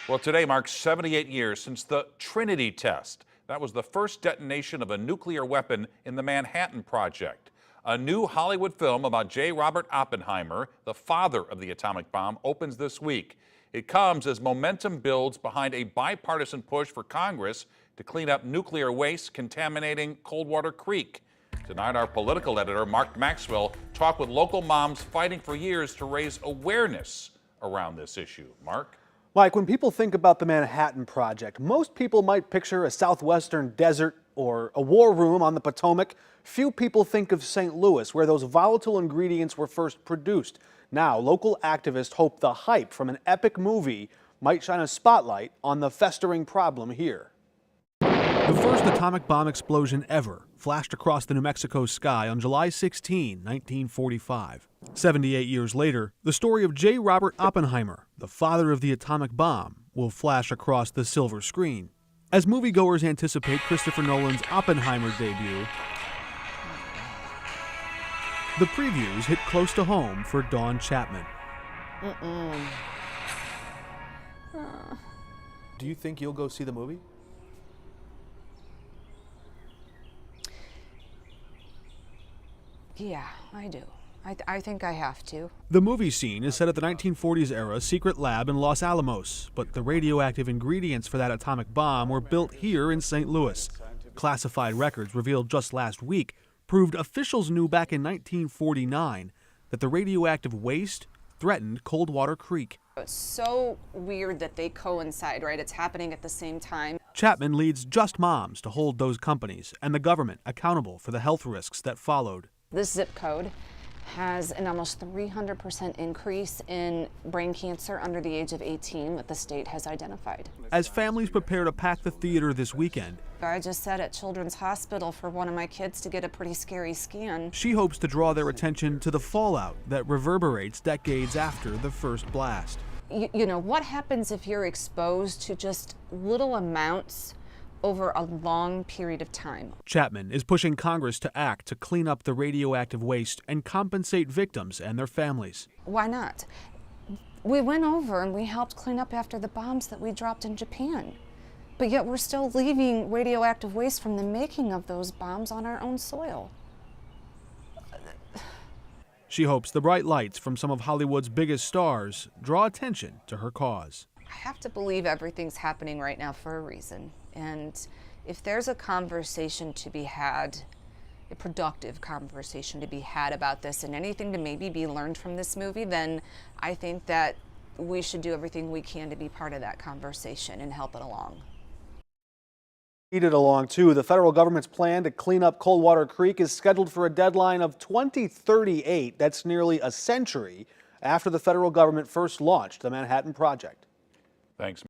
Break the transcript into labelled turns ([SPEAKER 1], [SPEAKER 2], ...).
[SPEAKER 1] Well, today marks 78 years since the Trinity test. That was the first detonation of a nuclear weapon in the Manhattan Project. A new Hollywood film about J. Robert Oppenheimer, the father of the atomic bomb, opens this week. It comes as momentum builds behind a bipartisan push for Congress to clean up nuclear waste contaminating Coldwater Creek. Tonight, our political editor, Mark Maxwell, talked with local moms fighting for years to raise awareness around this issue. Mark?
[SPEAKER 2] Mike, when people think about the Manhattan Project, most people might picture a southwestern desert or a war room on the Potomac. Few people think of St. Louis, where those volatile ingredients were first produced. Now, local activists hope the hype from an epic movie might shine a spotlight on the festering problem here. The first atomic bomb explosion ever flashed across the New Mexico sky on July 16, 1945. 78 years later, the story of J. Robert Oppenheimer, the father of the atomic bomb, will flash across the silver screen. As moviegoers anticipate Christopher Nolan's Oppenheimer debut, the previews hit close to home for Dawn Chapman. Do you think you'll go see the movie?
[SPEAKER 3] Yeah, I do. I think I have to.
[SPEAKER 2] The movie scene is set at the 1940s era secret lab in Los Alamos, but the radioactive ingredients for that atomic bomb were built here in St. Louis. Classified records revealed just last week proved officials knew back in 1949 that the radioactive waste threatened Coldwater Creek.
[SPEAKER 3] It's so weird that they coincide, right? It's happening at the same time.
[SPEAKER 2] Chapman leads Just Moms to hold those companies and the government accountable for the health risks that followed.
[SPEAKER 3] This zip code has an almost 300% increase in brain cancer under the age of 18 that the state has identified.
[SPEAKER 2] As families prepare to pack the theater this weekend,
[SPEAKER 3] I just sat at Children's Hospital for one of my kids to get a pretty scary scan.
[SPEAKER 2] She hopes to draw their attention to the fallout that reverberates decades after the first blast.
[SPEAKER 3] You know, what happens if you're exposed to just little amounts over a long period of time?
[SPEAKER 2] Chapman is pushing Congress to act to clean up the radioactive waste and compensate victims and their families.
[SPEAKER 3] Why not? We went over and we helped clean up after the bombs that we dropped in Japan. But yet we're still leaving radioactive waste from the making of those bombs on our own soil.
[SPEAKER 2] She hopes the bright lights from some of Hollywood's biggest stars draw attention to her cause.
[SPEAKER 3] I have to believe everything's happening right now for a reason. And if there's a conversation to be had, a productive conversation to be had about this and anything to maybe be learned from this movie, then I think that we should do everything we can to be part of that conversation and help it along.
[SPEAKER 2] It along too. The federal government's plan to clean up Coldwater Creek is scheduled for a deadline of 2038. That's nearly a century after the federal government first launched the Manhattan Project.
[SPEAKER 1] Thanks.